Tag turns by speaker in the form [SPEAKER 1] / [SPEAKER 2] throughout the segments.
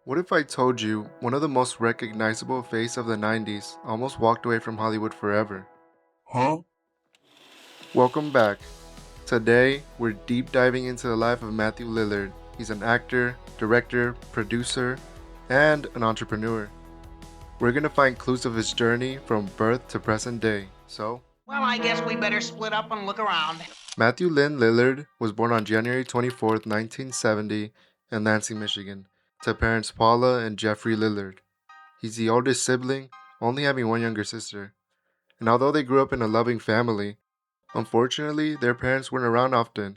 [SPEAKER 1] What if I told you one of the most recognizable faces of the 90s almost walked away from Hollywood forever?
[SPEAKER 2] Huh?
[SPEAKER 1] Welcome back. Today, we're deep diving into the life of Matthew Lillard. He's an actor, director, producer, and an entrepreneur. We're gonna find clues of his journey from birth to present day.
[SPEAKER 3] Well, I guess we better split up and look around.
[SPEAKER 1] Matthew Lynn Lillard was born on January 24th, 1970, in Lansing, Michigan, to parents Paula and Jeffrey Lillard. He's the oldest sibling, only having one younger sister. And although they grew up in a loving family, unfortunately, their parents weren't around often,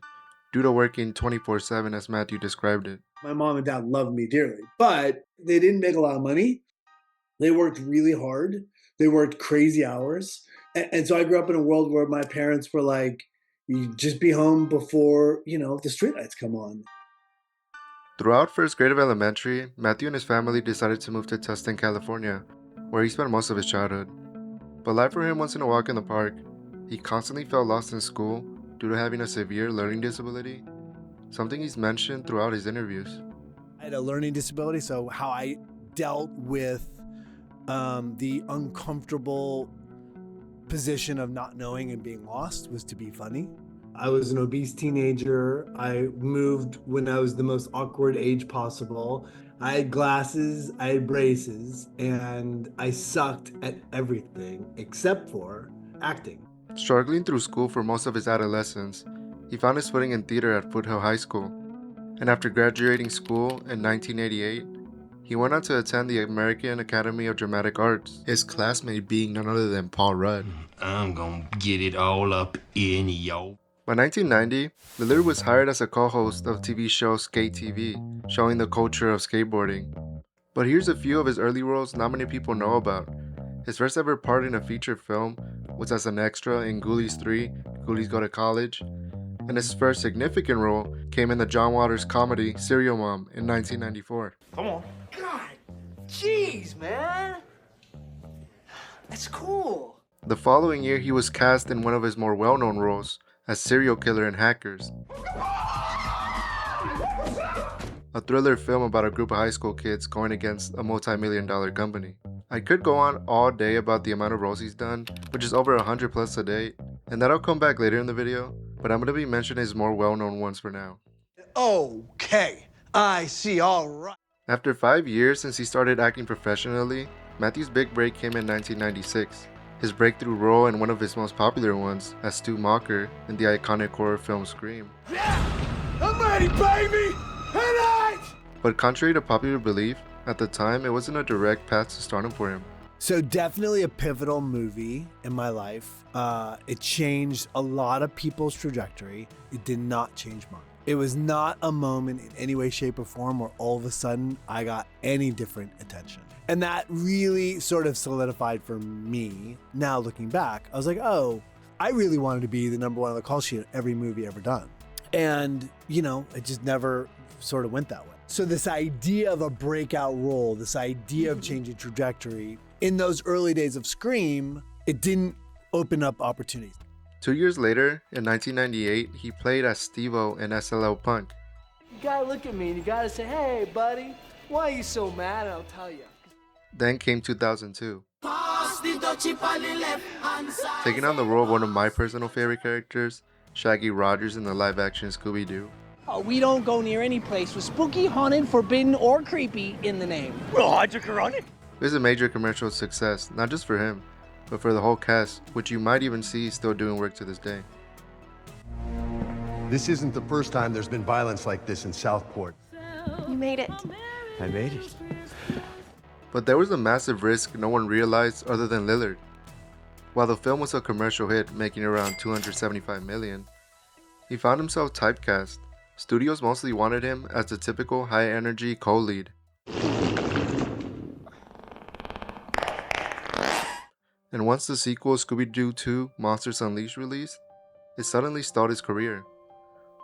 [SPEAKER 1] due to working 24/7 as Matthew described it.
[SPEAKER 2] My mom and dad loved me dearly, but they didn't make a lot of money. They worked really hard. They worked crazy hours. And so I grew up in a world where my parents were like, you just be home before, the streetlights come on.
[SPEAKER 1] Throughout first grade of elementary, Matthew and his family decided to move to Tustin, California, where he spent most of his childhood. But life for him wasn't a walk in the park. He constantly felt lost in school due to having a severe learning disability, something he's mentioned throughout his interviews.
[SPEAKER 4] I had a learning disability, so how I dealt with the uncomfortable position of not knowing and being lost was to be funny.
[SPEAKER 5] I was an obese teenager. I moved when I was the most awkward age possible. I had glasses, I had braces, and I sucked at everything except for acting.
[SPEAKER 1] Struggling through school for most of his adolescence, he found his footing in theater at Foothill High School. And after graduating school in 1988, he went on to attend the American Academy of Dramatic Arts, his classmate being none other than Paul Rudd.
[SPEAKER 6] I'm gonna get it all up in yo.
[SPEAKER 1] By 1990, Lillard was hired as a co-host of TV show Skate TV, showing the culture of skateboarding. But here's a few of his early roles not many people know about. His first ever part in a feature film was as an extra in Ghoulies 3, Ghoulies Go to College, and his first significant role came in the John Waters comedy Serial Mom in 1994.
[SPEAKER 3] Come on.
[SPEAKER 7] God, jeez, man. That's cool.
[SPEAKER 1] The following year, he was cast in one of his more well-known roles as serial killer in Hackers, a thriller film about a group of high school kids going against a multi-million-dollar company. I could go on all day about the amount of roles he's done, which is over 100 plus to date, and that'll come back later in the video, but I'm going to be mentioning his more well-known ones for now.
[SPEAKER 7] Okay, I see, all right.
[SPEAKER 1] After 5 years since he started acting professionally, Matthew's big break came in 1996. His breakthrough role in one of his most popular ones as Stu Macher in the iconic horror film Scream.
[SPEAKER 7] Yeah, I'm ready, baby! Hit it!
[SPEAKER 1] But contrary to popular belief, at the time it wasn't a direct path to stardom for him.
[SPEAKER 4] So definitely a pivotal movie in my life. It changed a lot of people's trajectory. It did not change mine. It was not a moment in any way, shape, or form where all of a sudden I got any different attention. And that really sort of solidified for me. Now looking back, I was like, oh, I really wanted to be the number one on the call sheet in every movie ever done. And, it just never sort of went that way. So this idea of a breakout role, this idea of changing trajectory, in those early days of Scream, it didn't open up opportunities.
[SPEAKER 1] 2 years later, in 1998, he played as Steve-O in SLL Punk.
[SPEAKER 7] You gotta look at me and you gotta say, hey, buddy, why are you so mad? And I'll tell you.
[SPEAKER 1] Then came 2002. Taking on the role of one of my personal favorite characters, Shaggy Rogers in the live-action Scooby-Doo.
[SPEAKER 8] We don't go near any place with spooky, haunted, forbidden, or creepy in the name.
[SPEAKER 7] Well, how'd you run it?
[SPEAKER 1] It was a major commercial success, not just for him, but for the whole cast, which you might even see still doing work to this day.
[SPEAKER 9] This isn't the first time there's been violence like this in Southport.
[SPEAKER 10] You made it.
[SPEAKER 9] I made it.
[SPEAKER 1] But there was a massive risk no one realized other than Lillard. While the film was a commercial hit, making around $275 million, he found himself typecast. Studios mostly wanted him as the typical high-energy co-lead. And once the sequel Scooby-Doo 2 Monsters Unleashed released, it suddenly stalled his career.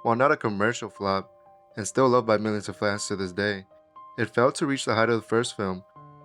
[SPEAKER 1] While not a commercial flop, and still loved by millions of fans to this day, it failed to reach the height of the first film,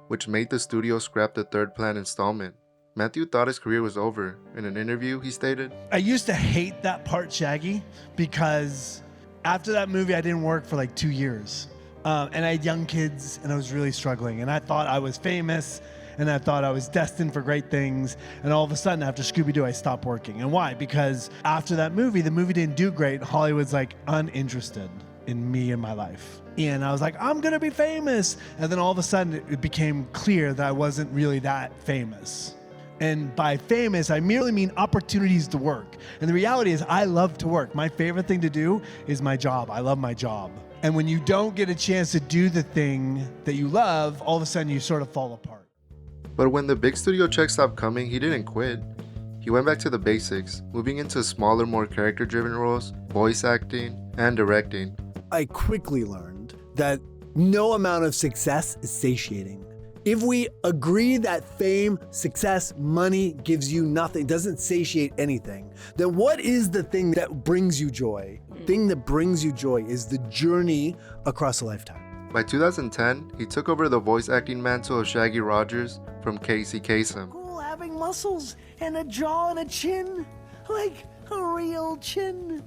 [SPEAKER 1] which made the studio scrap the third planned installment. Matthew thought his career was over. In an interview, he stated,
[SPEAKER 11] I used to hate that part, Shaggy, because after that movie, I didn't work for like 2 years.
[SPEAKER 4] And I had young kids, and I was really struggling. And I thought I was famous, and I thought I was destined for great things. And all of a sudden, after Scooby-Doo, I stopped working. And why? Because after that movie, the movie didn't do great. Hollywood's like uninterested in me and my life. And I was like, I'm gonna be famous. And then all of a sudden, it became clear that I wasn't really that famous. And by famous, I merely mean opportunities to work. And the reality is, I love to work. My favorite thing to do is my job. I love my job. And when you don't get a chance to do the thing that you love, all of a sudden you sort of fall apart.
[SPEAKER 1] But when the big studio checks stopped coming, he didn't quit. He went back to the basics, moving into smaller, more character-driven roles, voice acting, and directing.
[SPEAKER 4] I quickly learned that no amount of success is satiating. If we agree that fame, success, money gives you nothing, doesn't satiate anything, then what is the thing that brings you joy? The thing that brings you joy is the journey across a lifetime.
[SPEAKER 1] By 2010, he took over the voice acting mantle of Shaggy Rogers from Casey Kasem.
[SPEAKER 8] Cool having muscles and a jaw and a chin, like a real chin.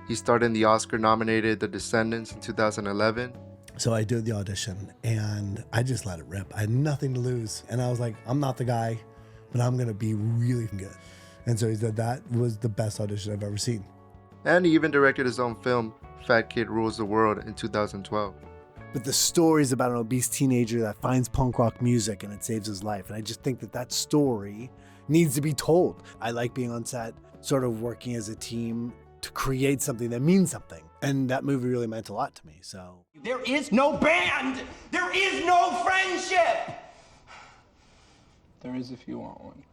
[SPEAKER 1] He starred in the Oscar-nominated The Descendants in 2011.
[SPEAKER 4] So I did the audition and I just let it rip. I had nothing to lose. And I was like, I'm not the guy, but I'm gonna be really good. And so he said that was the best audition I've ever seen.
[SPEAKER 1] And he even directed his own film, Fat Kid Rules the World, in 2012.
[SPEAKER 4] But the story is about an obese teenager that finds punk rock music and it saves his life. And I just think that that story needs to be told. I like being on set, sort of working as a team to create something that means something. And that movie really meant a lot to me, so.
[SPEAKER 10] There is no band! There is no friendship!
[SPEAKER 11] There is if you want one.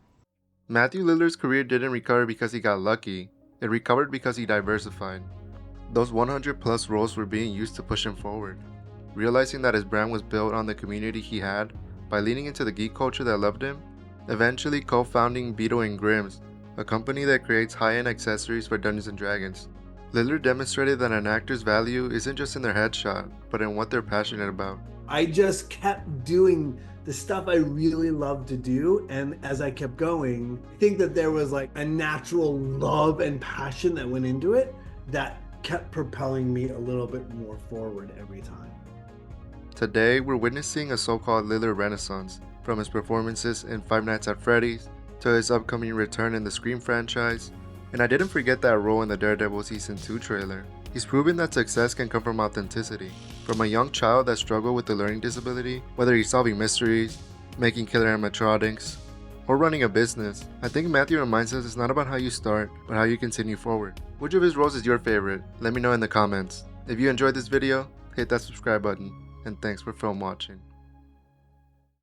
[SPEAKER 1] Matthew Lillard's career didn't recover because he got lucky. It recovered because he diversified. Those 100 plus roles were being used to push him forward. Realizing that his brand was built on the community he had by leaning into the geek culture that loved him, eventually co-founding Beetle and Grimm's, a company that creates high-end accessories for Dungeons & Dragons. Lillard demonstrated that an actor's value isn't just in their headshot, but in what they're passionate about.
[SPEAKER 5] I just kept doing the stuff I really loved to do. And as I kept going, I think that there was like a natural love and passion that went into it that kept propelling me a little bit more forward every time.
[SPEAKER 1] Today, we're witnessing a so-called Lillard renaissance, from his performances in Five Nights at Freddy's to his upcoming return in the Scream franchise. And I didn't forget that role in the Daredevil Season 2 trailer. He's proven that success can come from authenticity. From a young child that struggled with a learning disability, whether he's solving mysteries, making killer animatronics, or running a business, I think Matthew reminds us it's not about how you start, but how you continue forward. Which of his roles is your favorite? Let me know in the comments. If you enjoyed this video, hit that subscribe button, and thanks for film watching.